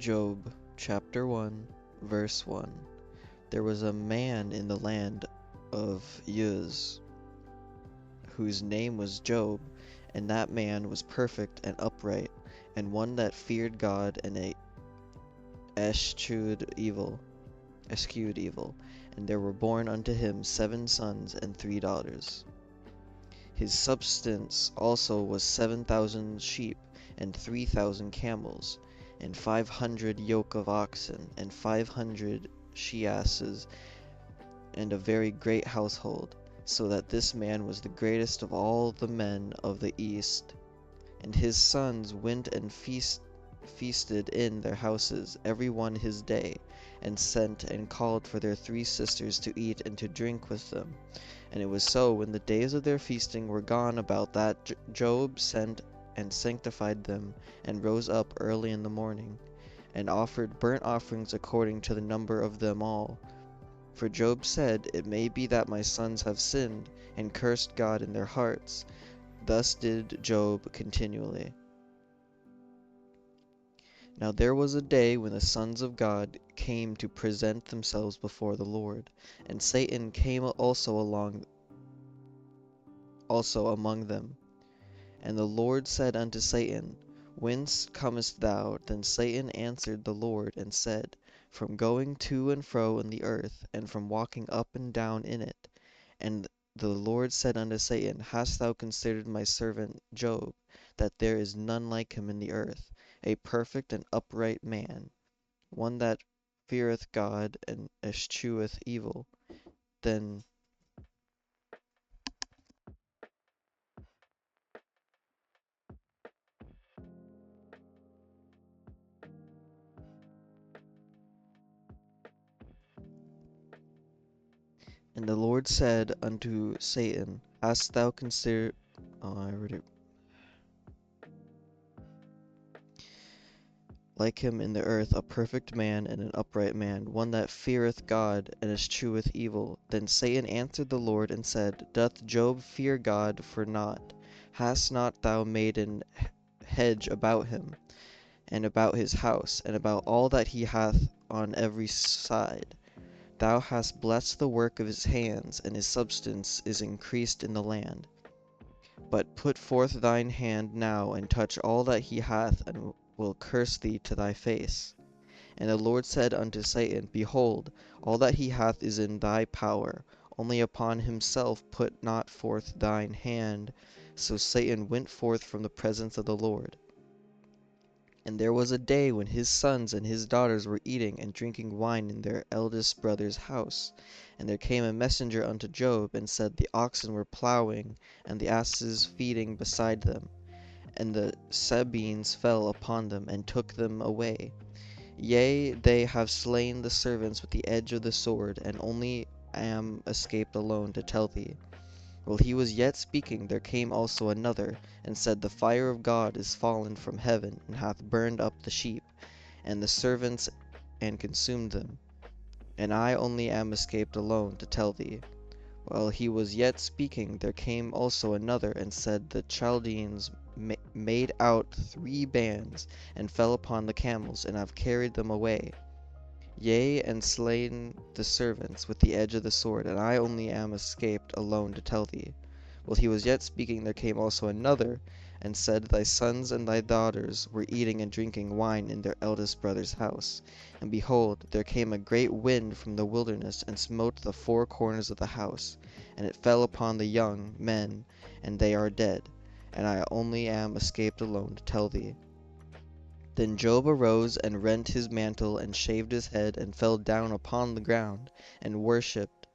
Job chapter 1, verse 1. There was a man in the land of Uz, whose name was Job, and that man was perfect and upright, and one that feared God and eschewed evil. And there were born unto him 7 sons and 3 daughters. His substance also was 7,000 sheep, and 3,000 camels, and 500 yoke of oxen, and 500 she asses, and a very great household, so that this man was the greatest of all the men of the east. And his sons went and feasted in their houses, every one his day, and sent and called for their 3 sisters to eat and to drink with them. And it was so, when the days of their feasting were gone about, that Job sent and sanctified them, and rose up early in the morning, and offered burnt offerings according to the number of them all. For Job said, It may be that my sons have sinned, and cursed God in their hearts. Thus did Job continually. Now there was a day when the sons of God came to present themselves before the Lord, and Satan came also among them. And the Lord said unto Satan, Whence comest thou? Then Satan answered the Lord, and said, From going to and fro in the earth, and from walking up and down in it. And the Lord said unto Satan, Hast thou considered my servant Job, that there is none like him in the earth, a perfect and upright man, one that feareth God and escheweth evil? Then and the Lord said unto Satan, Hast thou considered like him in the earth, a perfect man and an upright man, one that feareth God and escheweth evil? Then Satan answered the Lord and said, Doth Job fear God for naught? Hast not thou made an hedge about him, and about his house, and about all that he hath on every side? Thou hast blessed the work of his hands, and his substance is increased in the land. But put forth thine hand now, and touch all that he hath, and will curse thee to thy face. And the Lord said unto Satan, Behold, all that he hath is in thy power, only upon himself put not forth thine hand. So Satan went forth from the presence of the Lord. And there was a day when his sons and his daughters were eating and drinking wine in their eldest brother's house. And there came a messenger unto Job, and said, The oxen were plowing, and the asses feeding beside them. And the Sabines fell upon them, and took them away. Yea, they have slain the servants with the edge of the sword, and only am escaped alone to tell thee. While he was yet speaking, there came also another, and said, The fire of God is fallen from heaven, and hath burned up the sheep, and the servants, and consumed them. And I only am escaped alone to tell thee. While he was yet speaking, there came also another, and said, The Chaldeans made out 3 bands, and fell upon the camels, and have carried them away. Yea, and slain the servants with the edge of the sword, and I only am escaped alone to tell thee. While he was yet speaking, there came also another, and said, Thy sons and thy daughters were eating and drinking wine in their eldest brother's house. And behold, there came a great wind from the wilderness, and smote the 4 corners of the house, and it fell upon the young men, and they are dead. And I only am escaped alone to tell thee. Then Job arose and rent his mantle, and shaved his head, and fell down upon the ground, and worshipped,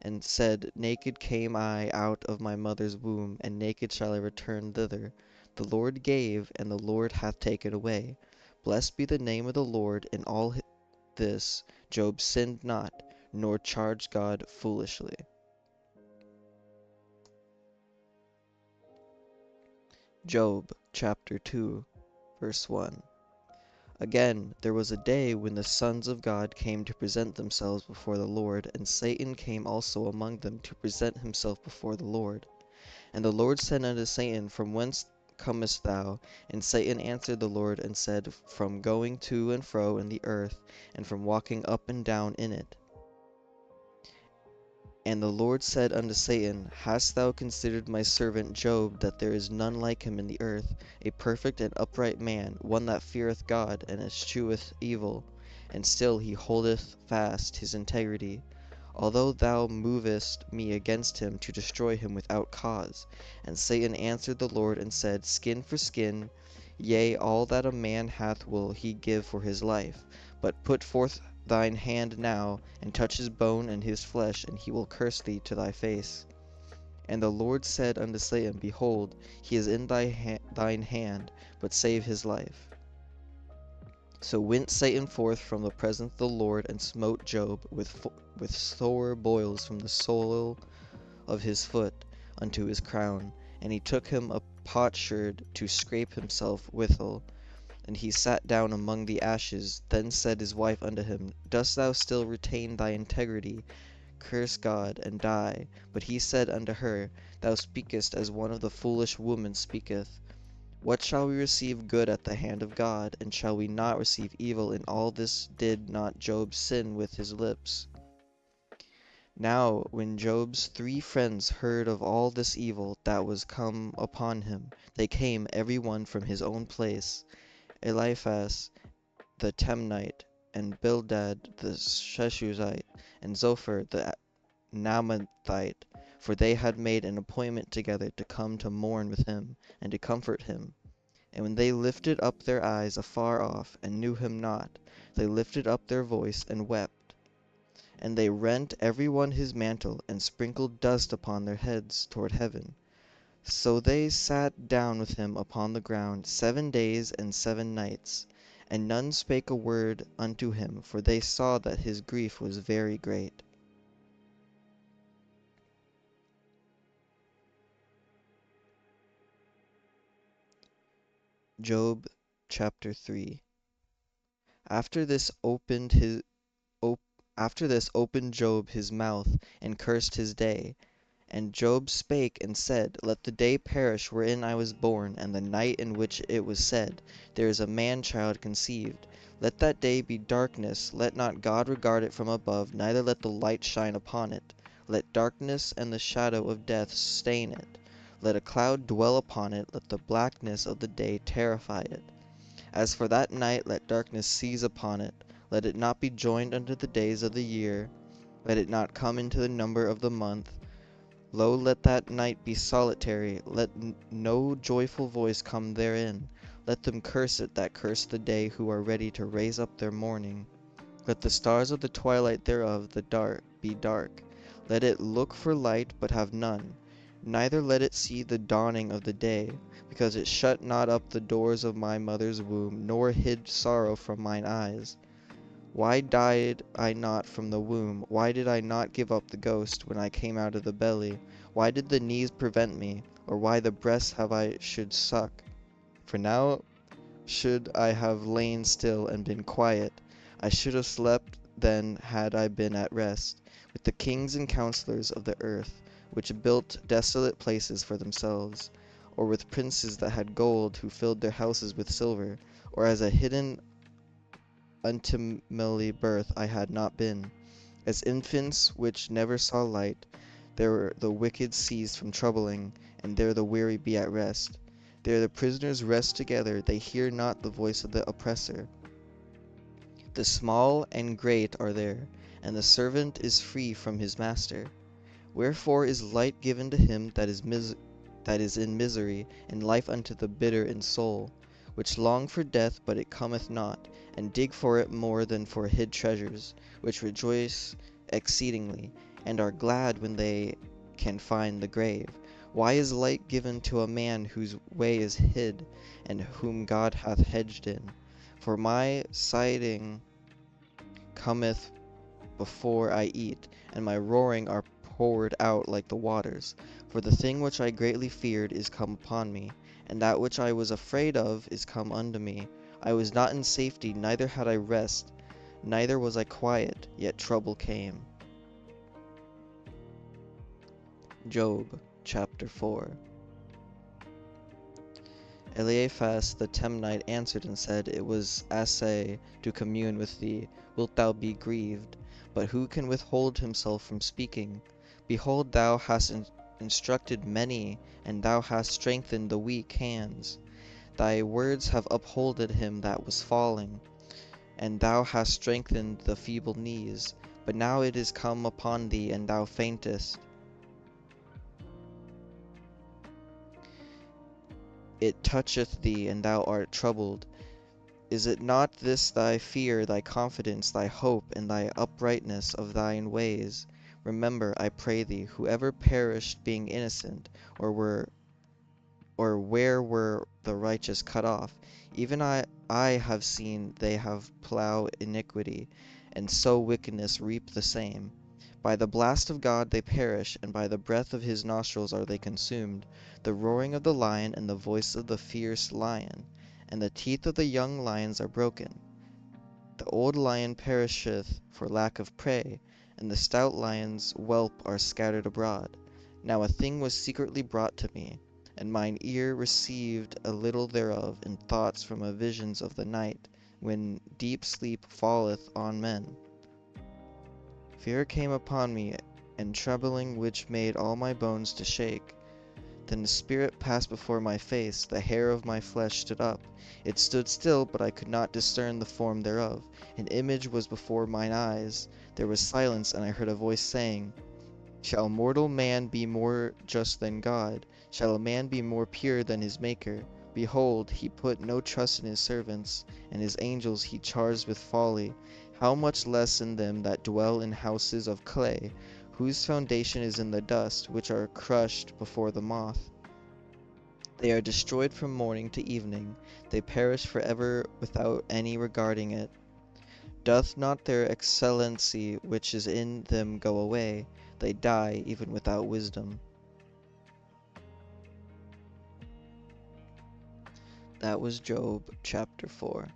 and said, Naked came I out of my mother's womb, and naked shall I return thither. The Lord gave, and the Lord hath taken away. Blessed be the name of the Lord. In all this Job sinned not, nor charged God foolishly. Job chapter 2, verse 1. Again, there was a day when the sons of God came to present themselves before the Lord, and Satan came also among them to present himself before the Lord. And the Lord said unto Satan, From whence comest thou? And Satan answered the Lord and said, From going to and fro in the earth, and from walking up and down in it. And the Lord said unto Satan, Hast thou considered my servant Job, that there is none like him in the earth, a perfect and upright man, one that feareth God, and escheweth evil? And still he holdeth fast his integrity. Although thou movest me against him to destroy him without cause. And Satan answered the Lord and said, Skin for skin, yea, all that a man hath will he give for his life. But put forth thine hand now, and touch his bone and his flesh, and he will curse thee to thy face. And the Lord said unto Satan, Behold, he is in thine hand, but save his life. So went Satan forth from the presence of the Lord, and smote Job with sore boils from the sole of his foot unto his crown. And he took him a potsherd to scrape himself withal. And he sat down among the ashes. Then said his wife unto him, Dost thou still retain thy integrity? Curse God, and die. But he said unto her, Thou speakest as one of the foolish women speaketh. What shall we receive good at the hand of God? And shall we not receive evil in all this? Did not Job sin with his lips? Now when Job's 3 friends heard of all this evil that was come upon him, they came every one from his own place. Eliphaz the Temanite, and Bildad the Shushite, and Zophar the Naamathite, for they had made an appointment together to come to mourn with him, and to comfort him. And when they lifted up their eyes afar off, and knew him not, they lifted up their voice, and wept. And they rent every one his mantle, and sprinkled dust upon their heads toward heaven. So they sat down with him upon the ground 7 days and 7 nights. And none spake a word unto him, for they saw that his grief was very great. Job chapter 3. After this opened Job his mouth, and cursed his day. And Job spake and said, Let the day perish wherein I was born, and the night in which it was said, There is a man-child conceived. Let that day be darkness, let not God regard it from above, neither let the light shine upon it. Let darkness and the shadow of death stain it. Let a cloud dwell upon it, let the blackness of the day terrify it. As for that night, let darkness seize upon it. Let it not be joined unto the days of the year, let it not come into the number of the month. Lo, let that night be solitary, let no joyful voice come therein. Let them curse it that curse the day, who are ready to raise up their mourning. Let the stars of the twilight thereof be dark. Let it look for light, but have none. Neither let it see the dawning of the day, because it shut not up the doors of my mother's womb, nor hid sorrow from mine eyes. Why died I not from the womb? Why did I not give up the ghost when I came out of the belly? Why did the knees prevent me, or why the breasts have I should suck? For now should I have lain still and been quiet. I should have slept then had I been at rest, with the kings and counselors of the earth, which built desolate places for themselves, or with princes that had gold, who filled their houses with silver, or as a hidden untimely birth I had not been. As infants which never saw light, there the wicked cease from troubling, and there the weary be at rest. There the prisoners rest together, they hear not the voice of the oppressor. The small and great are there, and the servant is free from his master. Wherefore is light given to him that is in misery, and life unto the bitter in soul, which long for death, but it cometh not, and dig for it more than for hid treasures, which rejoice exceedingly, and are glad when they can find the grave. Why is light given to a man whose way is hid, and whom God hath hedged in? For my sighing cometh before I eat, and my roaring are poured out like the waters. For the thing which I greatly feared is come upon me, and that which I was afraid of is come unto me. I was not in safety, neither had I rest, neither was I quiet, yet trouble came. Job chapter 4. Eliphaz the Temanite answered and said, It was assay to commune with thee. Wilt thou be grieved? But who can withhold himself from speaking? Behold, thou hast instructed many, and thou hast strengthened the weak hands. Thy words have upholded him that was falling, and thou hast strengthened the feeble knees. But now it is come upon thee, and thou faintest. It toucheth thee, and thou art troubled. Is it not this thy fear, thy confidence, thy hope, and thy uprightness of thine ways? Remember, I pray thee, whoever perished being innocent, or where were the righteous cut off? Even I have seen they have plough iniquity, and sow wickedness reap the same. By the blast of God they perish, and by the breath of his nostrils are they consumed. The roaring of the lion and the voice of the fierce lion, and the teeth of the young lions are broken. The old lion perisheth for lack of prey, and the stout lion's whelp are scattered abroad. Now a thing was secretly brought to me, and mine ear received a little thereof in thoughts from a visions of the night, when deep sleep falleth on men. Fear came upon me, and trembling which made all my bones to shake. Then the spirit passed before my face, the hair of my flesh stood up. It stood still, but I could not discern the form thereof. An image was before mine eyes. There was silence, and I heard a voice saying, Shall mortal man be more just than God? Shall a man be more pure than his Maker? Behold, he put no trust in his servants, and his angels he charged with folly. How much less in them that dwell in houses of clay, whose foundation is in the dust, which are crushed before the moth? They are destroyed from morning to evening, they perish forever without any regarding it. Doth not their excellency which is in them go away? They die even without wisdom. That was Job chapter 4.